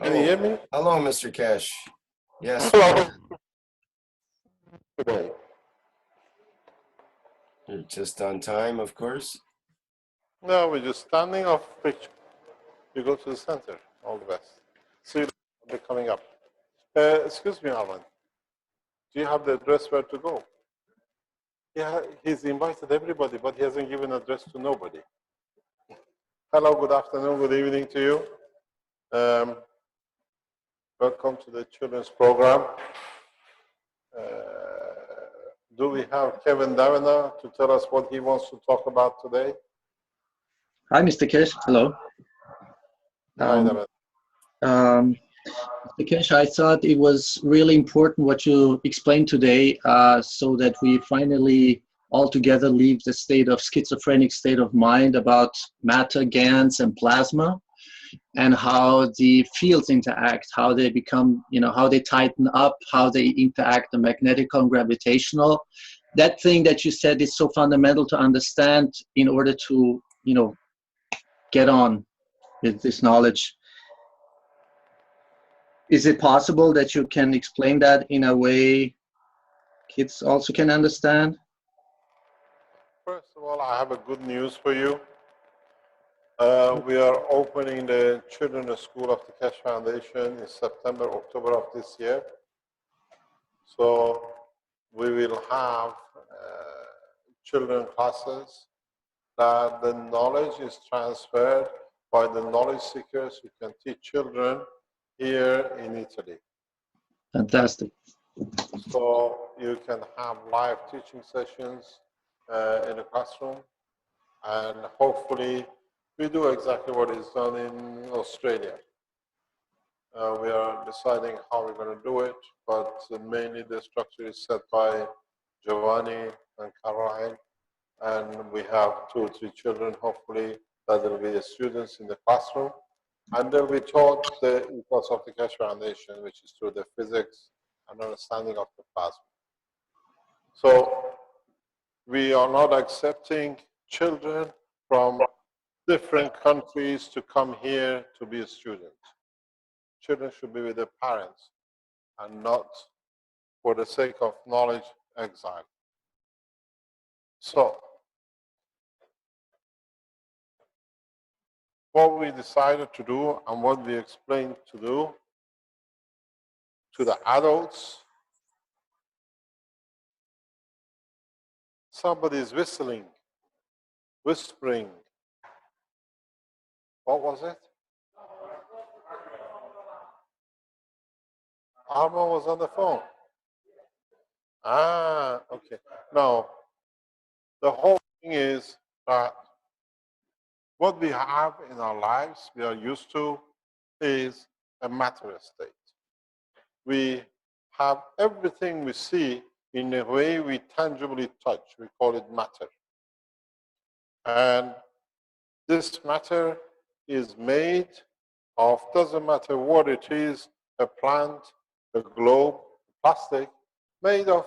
Can you hear me? Hello, Mr. Cash. Yes. Hello. Today. You're just on time, of course. No, we're just standing off picture. You go to the center. All the best. See you later. Coming up. Excuse me, Arman. Do you have the address where to go? Yeah, he's invited everybody, but he hasn't given address to nobody. Hello, good afternoon, good evening to you. Welcome to the children's program. Do we have Kevin Davina to tell us what he wants to talk about today? Hi, Mr. Kesh. Hello. Hi, Davina. Mr. Kesh, I thought it was really important what you explained today, so that we finally all together leave the state of schizophrenic state of mind about matter, GANs, and plasma, and how the fields interact, how they become, how they tighten up, how they interact, the magnetical and gravitational. That thing that you said is so fundamental to understand in order to, get on with this knowledge. Is it possible that you can explain that in a way kids also can understand? First of all, I have a good news for you. We are opening the Children's School of the Cash Foundation in September, October of this year. So we will have children classes that the knowledge is transferred by the knowledge seekers who can teach children here in Italy. Fantastic. So you can have live teaching sessions in a classroom, and hopefully we do exactly what is done in Australia. We are deciding how we're going to do it, but mainly the structure is set by Giovanni and Caroline, and we have 2 or 3 children, hopefully, that will be the students in the classroom, and they'll be taught the ethos of the Cash Foundation, which is through the physics and understanding of the plasma. So we are not accepting children from different countries to come here to be a student. Children should be with their parents and not for the sake of knowledge exile. So what we decided to do and what we explained to do to the adults, somebody is whistling, whispering. What was it? Arma was on the phone. Ah, okay. No, the whole thing is that what we have in our lives, we are used to, is a matter state. We have everything we see in a way we tangibly touch. We call it matter. And this matter is made of, doesn't matter what it is, a plant, a globe, plastic, made of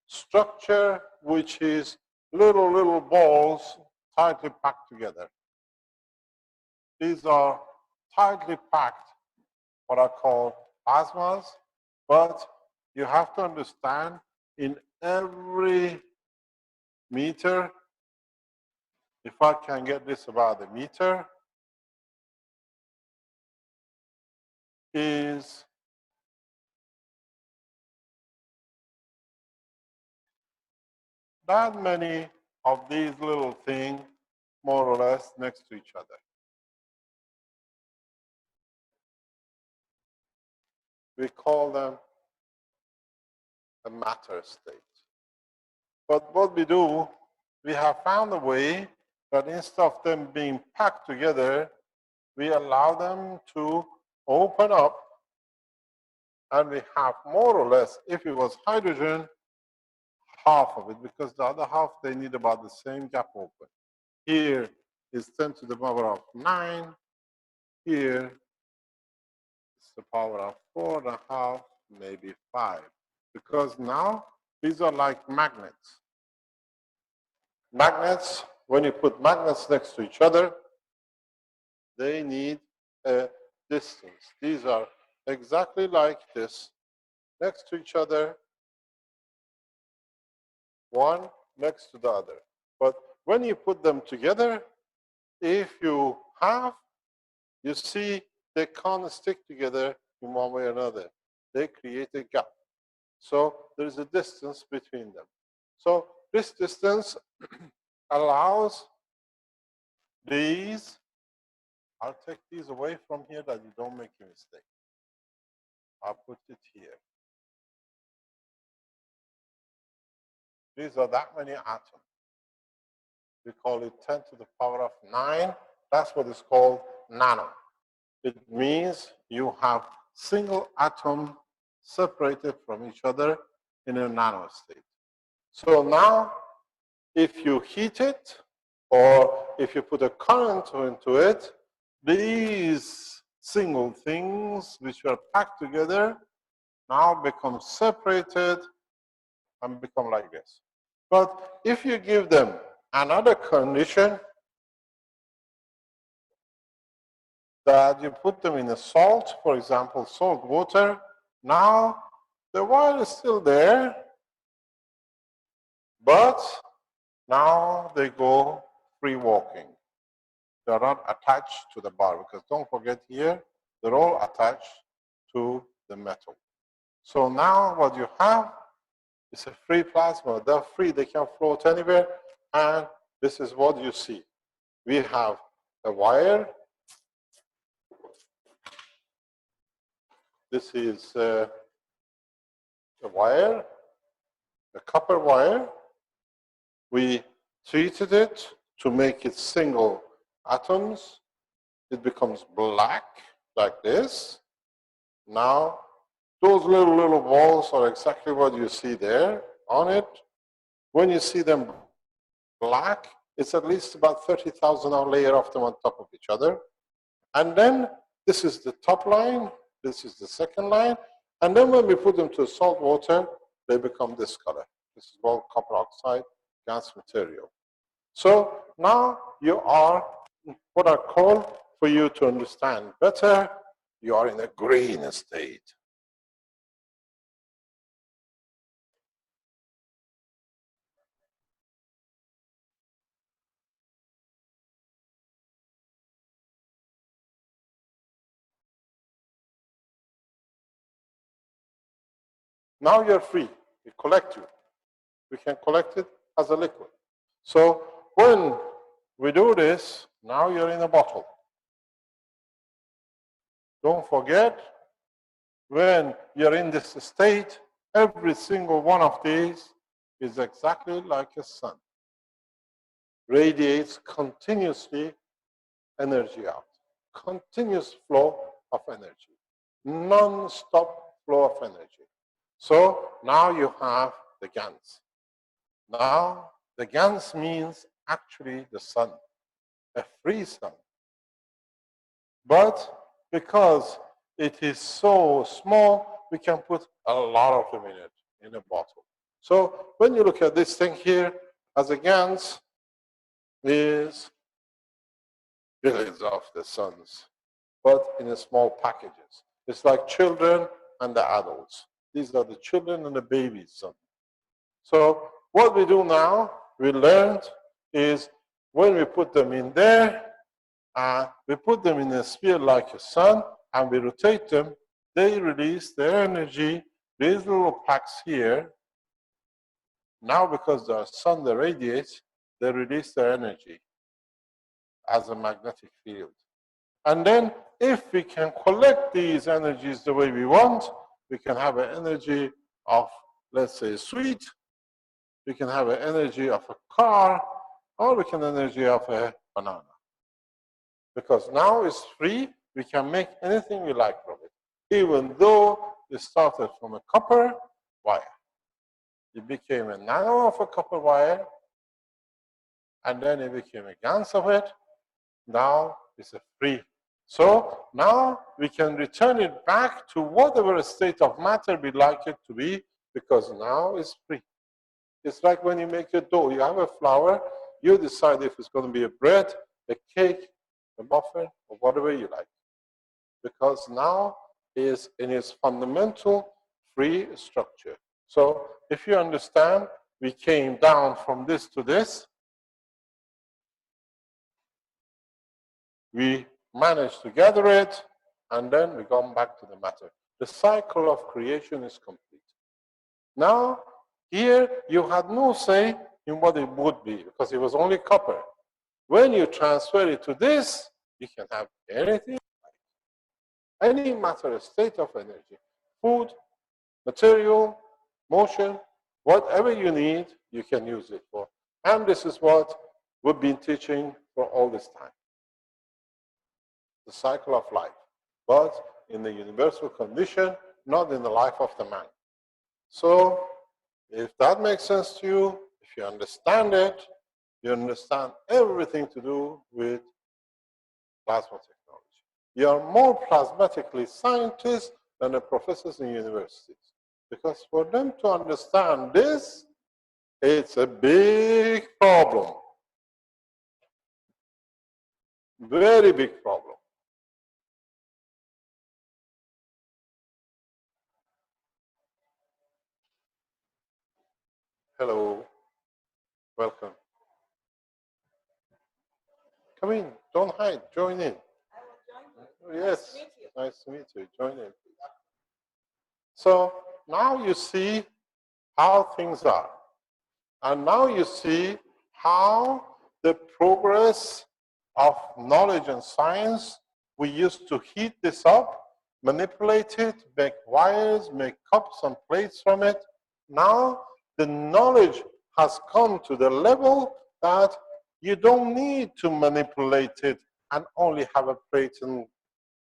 structure which is little balls tightly packed together. These are tightly packed, what I call plasmas, but you have to understand in every meter, if I can get this about the meter, is that many of these little things, more or less, next to each other. We call them a matter state. But what we do, we have found a way that instead of them being packed together, we allow them to open up, and we have more or less, if it was hydrogen, half of it, because the other half, they need about the same gap open. Here is 10 to the power of 9. Here is the power of 4.5, maybe 5. Because now, these are like magnets. Magnets, when you put magnets next to each other, they need a distance. These are exactly like this, next to each other, one next to the other. But when you put them together, if you see they can't stick together in one way or another. They create a gap. So there is a distance between them. So this distance allows these, I'll take these away from here that you don't make a mistake. I'll put it here. These are that many atoms. We call it 10 to the power of 9. That's what is called nano. It means you have single atom separated from each other in a nano state. So now, if you heat it, or if you put a current into it, these single things which were packed together now become separated and become like this. But if you give them another condition, that you put them in a salt, for example, salt water, now the wire is still there, but now they go free walking. They're not attached to the bar, because don't forget here, they're all attached to the metal. So now what you have is a free plasma. They're free, they can float anywhere, and this is what you see. We have a wire. This is a wire, a copper wire. We treated it to make it single atoms. It becomes black like this. Now, those little balls are exactly what you see there on it. When you see them black, it's at least about 30,000 layer of them on top of each other. And then this is the top line. This is the second line. And then when we put them to salt water, they become this color. This is called copper oxide gas material. So now you are what I call, for you to understand better, you are in a green state. Now you're free. We collect you. We can collect it as a liquid. So when we do this, now you're in a bottle. Don't forget, when you're in this state, every single one of these is exactly like a sun. Radiates continuously energy out. Continuous flow of energy. Non-stop flow of energy. So now you have the GANs. Now the GANs means actually the sun, a free sun. But because it is so small, we can put a lot of them in it, in a bottle. So when you look at this thing here, as a GANs, is billions of the suns, but in a small packages. It's like children and the adults. These are the children and the babies' sun. So what we do now, we learned, is when we put them in there, we put them in a sphere like a sun, and we rotate them, they release their energy. These little packs here, now because the sun that radiates, they release their energy as a magnetic field. And then if we can collect these energies the way we want, we can have an energy of, let's say, sweet. We can have an energy of a car, or we can energy of a banana. Because now it's free, we can make anything we like from it, even though it started from a copper wire. It became a nano of a copper wire, and then it became a GANs of it. Now it's a free. So now we can return it back to whatever state of matter we like it to be, because now it's free. It's like when you make a dough. You have a flour, you decide if it's going to be a bread, a cake, a muffin, or whatever you like. because now is in its fundamental free structure. So if you understand, we came down from this to this. We managed to gather it, and then we come back to the matter. The cycle of creation is complete. Now, here you had no say in what it would be, because it was only copper. When you transfer it to this, you can have anything, any matter, state of energy, food, material, motion, whatever you need, you can use it for. And this is what we've been teaching for all this time. The cycle of life, but in the universal condition, not in the life of the man. So, if that makes sense to you, if you understand it, you understand everything to do with plasma technology. You are more plasmatically scientists than the professors in universities. Because for them to understand this, it's a big problem. Very big problem. Hello. Welcome. Come in. Don't hide. Join in. Yes. Nice to meet you. Join in. So now you see how things are. And now you see how the progress of knowledge and science, we used to heat this up, manipulate it, make wires, make cups and plates from it. Now the knowledge has come to the level that you don't need to manipulate it and only have a plate and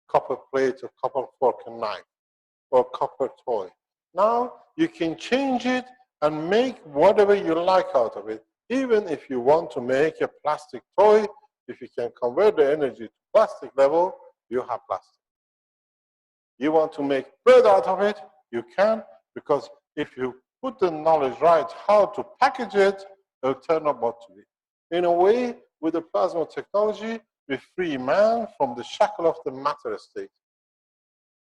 copper plate or copper fork and knife or copper toy. Now you can change it and make whatever you like out of it. Even if you want to make a plastic toy, if you can convert the energy to plastic level, you have plastic. You want to make bread out of it, you can, because if you put the knowledge right how to package it, it will turn out what to be. In a way, with the plasma technology, we free man from the shackle of the matter state.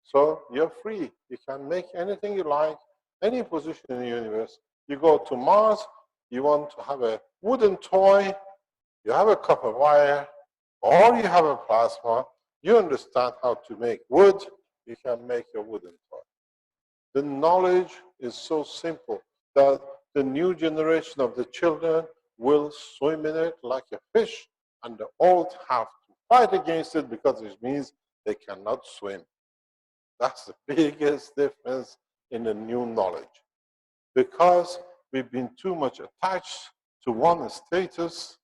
So you're free. You can make anything you like, any position in the universe. You go to Mars, you want to have a wooden toy, you have a copper wire, or you have a plasma, you understand how to make wood, you can make a wooden toy. The knowledge is so simple that the new generation of the children will swim in it like a fish, and the old have to fight against it because it means they cannot swim. That's the biggest difference in the new knowledge. Because we've been too much attached to one status,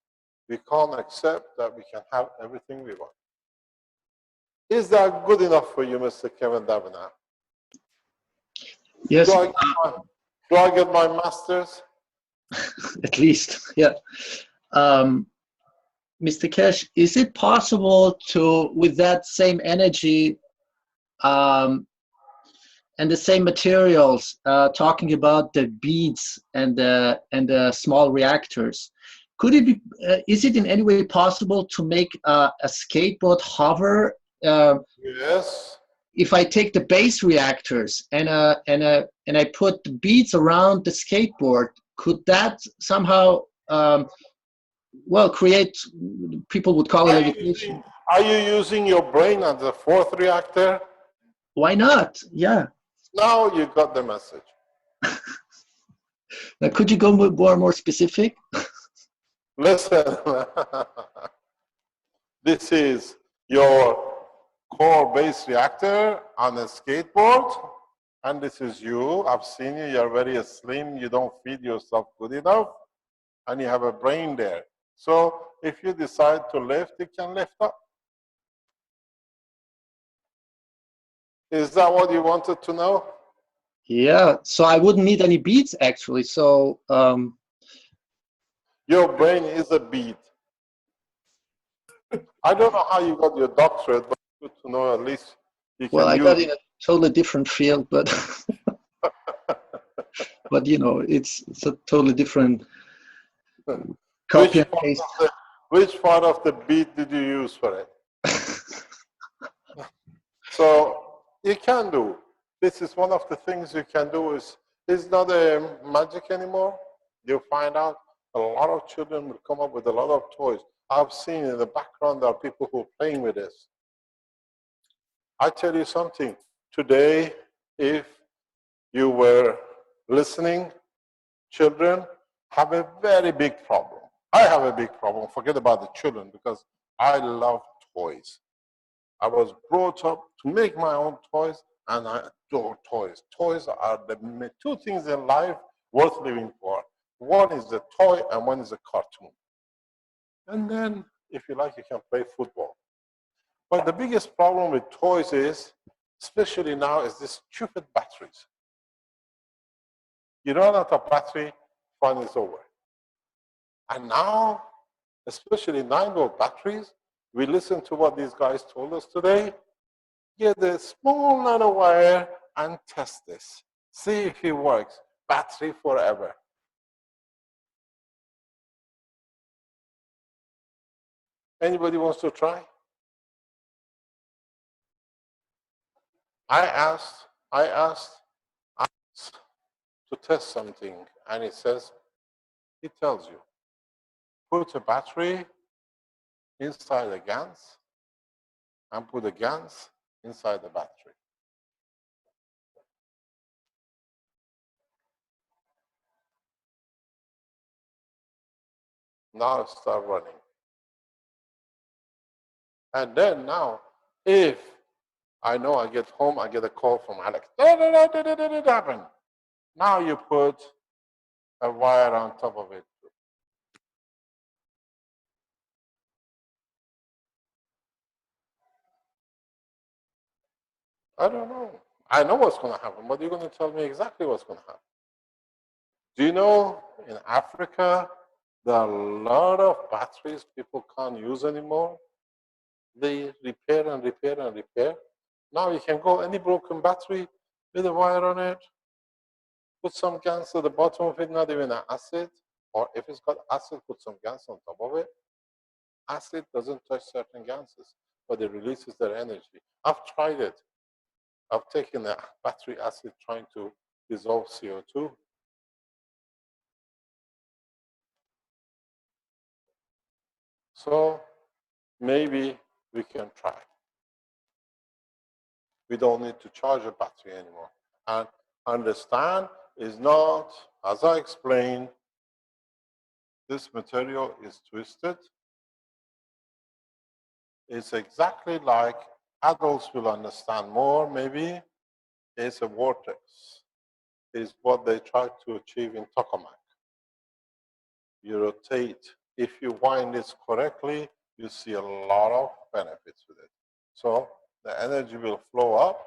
we can't accept that we can have everything we want. Is that good enough for you, Mr. Kevin Davina? Yes. Do I get my master's? At least, yeah. Mr. Cash, is it possible to, with that same energy and the same materials, talking about the beads and the small reactors, could it be? Is it in any way possible to make a skateboard hover? Yes. If I take the base reactors and I put the beads around the skateboard, could that somehow, well, create? People would call it levitation. Are you using your brain as the fourth reactor? Why not? Yeah. Now you got the message. Now, could you go more specific? Listen, this is your core base reactor on a skateboard, and this is you. I've seen you. You're very slim. You don't feed yourself good enough, and you have a brain there. So if you decide to lift, you can lift up. Is that what you wanted to know? Yeah. So I wouldn't need any beads actually. So your brain is a bead. I don't know how you got your doctorate, but it's good to know at least you can well, I use got in a totally different field, but but you know, it's a totally different copy and paste. Which part of the bead did you use for it? So you can do. This is one of the things you can do. It's not a magic anymore. You'll find out a lot of children will come up with a lot of toys. I've seen in the background there are people who are playing with this. I tell you something. Today, if you were listening, children have a very big problem. I have a big problem. Forget about the children because I love toys. I was brought up to make my own toys and I adore toys. Toys are the two things in life worth living for. One is the toy and one is a cartoon. And then, if you like, you can play football. But the biggest problem with toys is, especially now, is these stupid batteries. You run out of battery, fun is over. And now, especially 9-volt batteries, we listen to what these guys told us today. Get a small nanowire and test this. See if it works. Battery forever. Anybody wants to try? I asked to test something, and it tells you, put a battery inside the GANs and put the GANs inside the battery. Now start running. And then now, if I know I get home, I get a call from Alex. It happened. Now you put a wire on top of it. I don't know. I know what's going to happen, but you're going to tell me exactly what's going to happen. Do you know in Africa, there are a lot of batteries people can't use anymore? They repair and repair and repair. Now you can go any broken battery with a wire on it, put some GANs at the bottom of it, not even an acid, or if it's got acid, put some GANs on top of it. Acid doesn't touch certain gases, but it releases their energy. I've tried it. I've taken a battery acid trying to dissolve CO2. So maybe we can try. We don't need to charge a battery anymore. And understand is not, as I explained, this material is twisted. It's exactly like adults will understand more, maybe. It's a vortex. It's what they try to achieve in tokamak. You rotate. If you wind this correctly, you see a lot of benefits with it. So the energy will flow up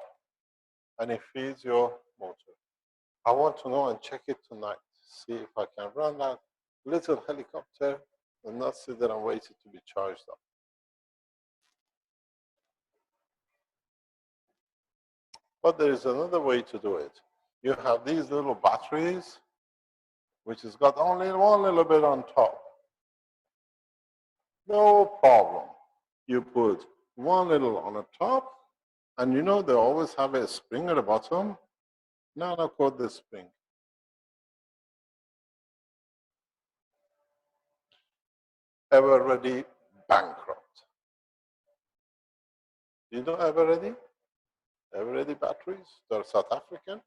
and it feeds your motor. I want to know and check it tonight. See if I can run that little helicopter and not sit there and wait it to be charged up. But there is another way to do it. You have these little batteries, which has got only one little bit on top. No problem. You put one little on the top, and you know they always have a spring at the bottom. Nano coat the spring. Ever Ready bankrupt. You know Ever Ready? Ever Ready batteries? They're South African.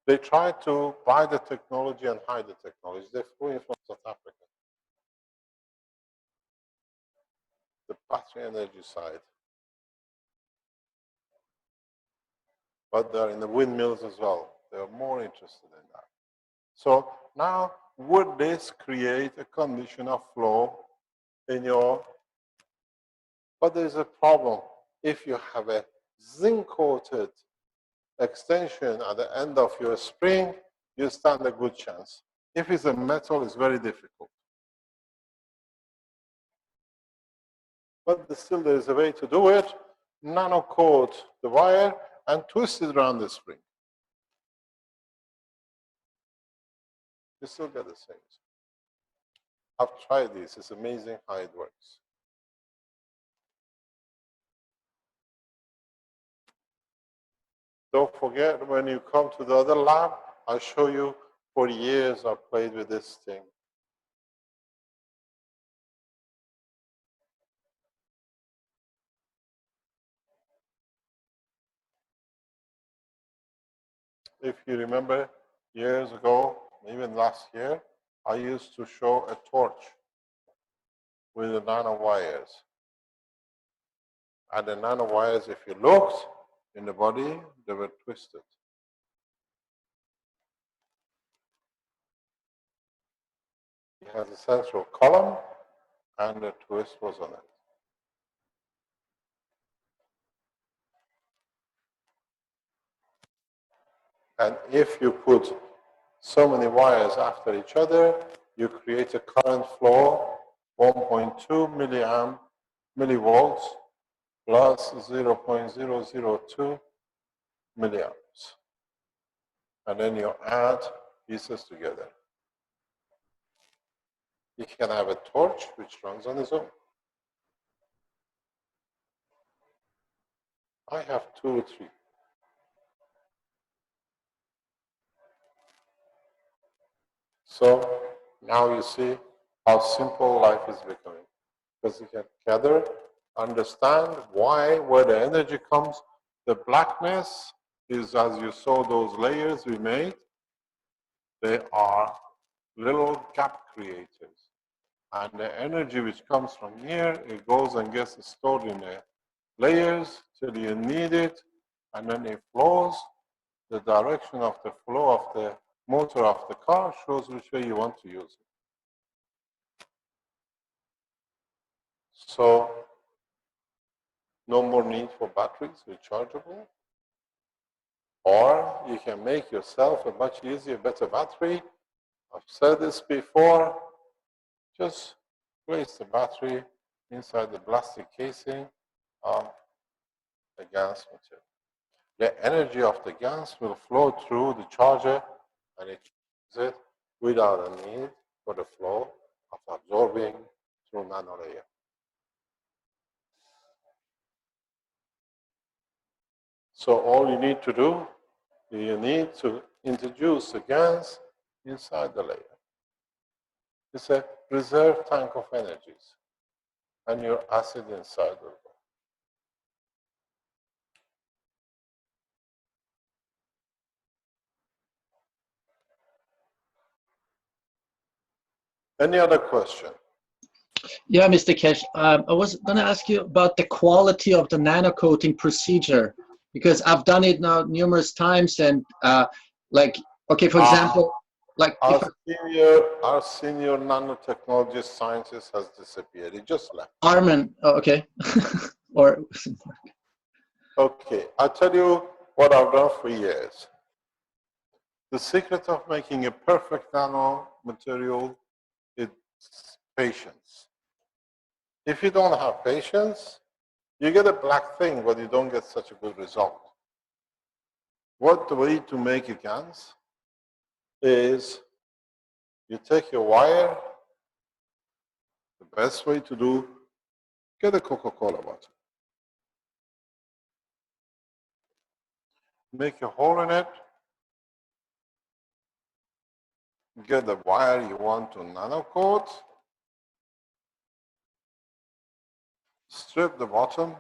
They try to buy the technology and hide the technology. They flew in from South Africa. The battery energy side. But they're in the windmills as well. They're more interested in that. So now, would this create a condition of flow in your, but there's a problem. If you have a zinc-coated extension at the end of your spring, you stand a good chance. If it's a metal, it's very difficult. But still, there is a way to do it. Nano coat the wire and twist it around the spring. You still get the same. I've tried this. It's amazing how it works. Don't forget, when you come to the other lab, I'll show you. For years I've played with this thing. If you remember, years ago, even last year, I used to show a torch with the nanowires. And the nanowires, if you looked in the body, they were twisted. It has a central column, and the twist was on it. And if you put so many wires after each other, you create a current flow, 1.2 millivolts plus 0.002 milliamps. And then you add pieces together. You can have a torch which runs on its own. I have 2 or 3. So now you see how simple life is becoming. Because you can gather, understand why, where the energy comes. The blackness is, as you saw those layers we made, they are little gap creators. And the energy which comes from here, it goes and gets stored in the layers till you need it, and then it flows. The direction of the flow of the motor of the car shows which way you want to use it. So no more need for batteries, rechargeable. Or you can make yourself a much easier, better battery. I've said this before. Just place the battery inside the plastic casing of the GaNs material. The energy of the GaNs will flow through the charger, and it charges it without a need for the flow of absorbing through nanolayer. So all you need to do, you need to introduce the GaNs inside the layer. It's a reserve tank of energies, and your acid inside will go. Any other question? Yeah, Mr. Kesh, I was going to ask you about the quality of the nanocoating procedure, because I've done it now numerous times, and like, okay, for example, like our senior nanotechnology scientist has disappeared. He just left. Armin, oh, okay, or okay, I'll tell you what I've done for years. The secret of making a perfect nano material is patience. If you don't have patience, you get a black thing, but you don't get such a good result. What the way to make a GaNs is you take your wire. The best way to do, get a Coca-Cola bottle. Make a hole in it. Get the wire you want to nanocoat. Strip the bottom.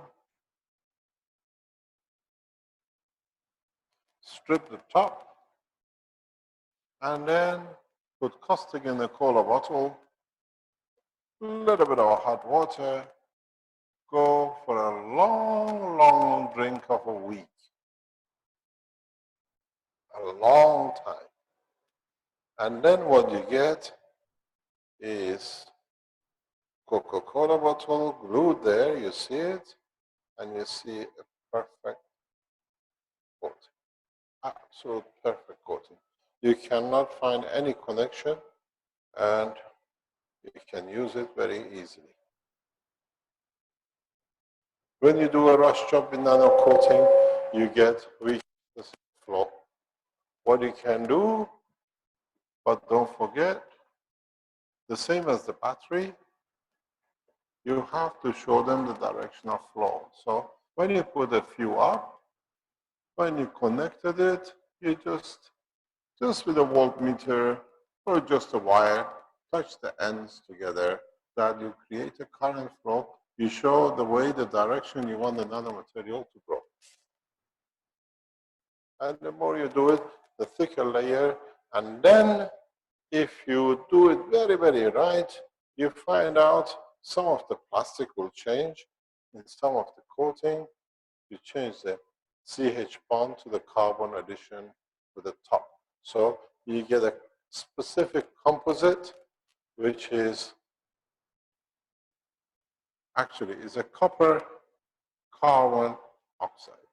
Strip the top. And then put caustic in the cola bottle. A little bit of hot water. Go for a long, long drink of a week. A long time. And then what you get is Coca-Cola bottle glued there, you see it, and you see a perfect coating. Absolute perfect coating. You cannot find any connection, and you can use it very easily. When you do a rush job in nano coating, you get weakness flow. What you can do, but don't forget, the same as the battery, you have to show them the direction of flow. So when you put a few up, when you connected it, you just with a voltmeter or just a wire, touch the ends together, that you create a current flow. You show the way, the direction you want the nanomaterial to grow. And the more you do it, the thicker layer. And then if you do it very, very right, you find out some of the plastic will change in some of the coating. You change the CH bond to the carbon addition to the top. So you get a specific composite, which is actually is a copper carbon oxide.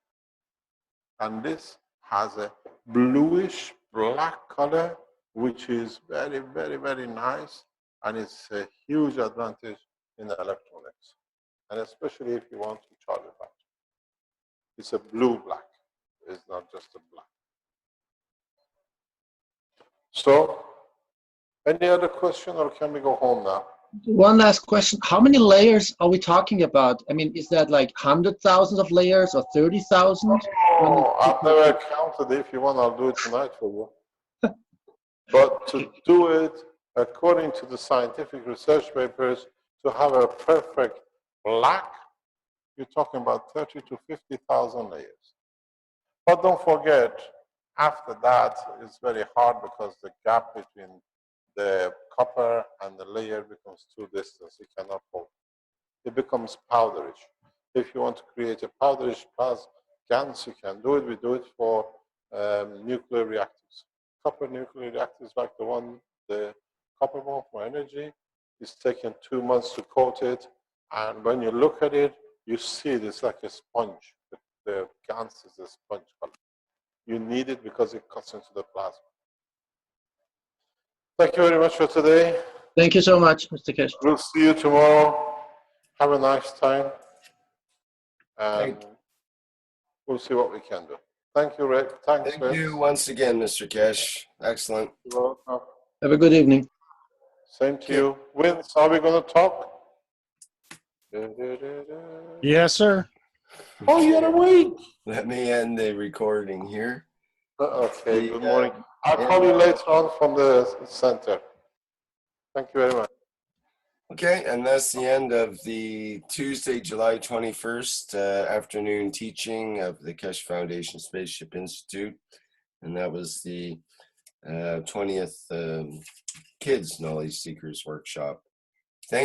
And this has a bluish black color, which is very, very, very nice. And it's a huge advantage in electronics. And especially if you want to charge a battery. It's a blue-black. It's not just a black. So, any other question, or can we go home now? One last question. How many layers are we talking about? I mean, is that like 100,000 of layers or 30,000? Oh, I've never counted. If you want, I'll do it tonight for you. But to do it according to the scientific research papers, to have a perfect black, you're talking about 30 to 50,000 layers. But don't forget, after that, it's very hard because the gap between the copper and the layer becomes too distant. You cannot hold. It becomes powderish. If you want to create a powderish GaNs, you can do it. We do it for nuclear reactors. Copper nuclear reactors like the one, the copper one for energy, it's taken 2 months to coat it. And when you look at it, you see it's like a sponge. The GaNs is a sponge color. You need it because it cuts into the plasma. Thank you very much for today. Thank you so much, Mr. Kesh. We'll see you tomorrow. Have a nice time. And we'll see what we can do. Thank you, Rick. Thanks, Thank you once again, Mr. Kesh. Excellent. You're welcome. Have a good evening. Same to you. Vince, are we going to talk? Yes, sir. Oh, you're awake. Let me end the recording here. Okay, good morning. I'll call you later on from the center. Thank you very much. Okay, and that's the end of the Tuesday, July 21st afternoon teaching of the Kesh Foundation Spaceship Institute. And that was the 20th Kids Knowledge Seekers Workshop. Thank you.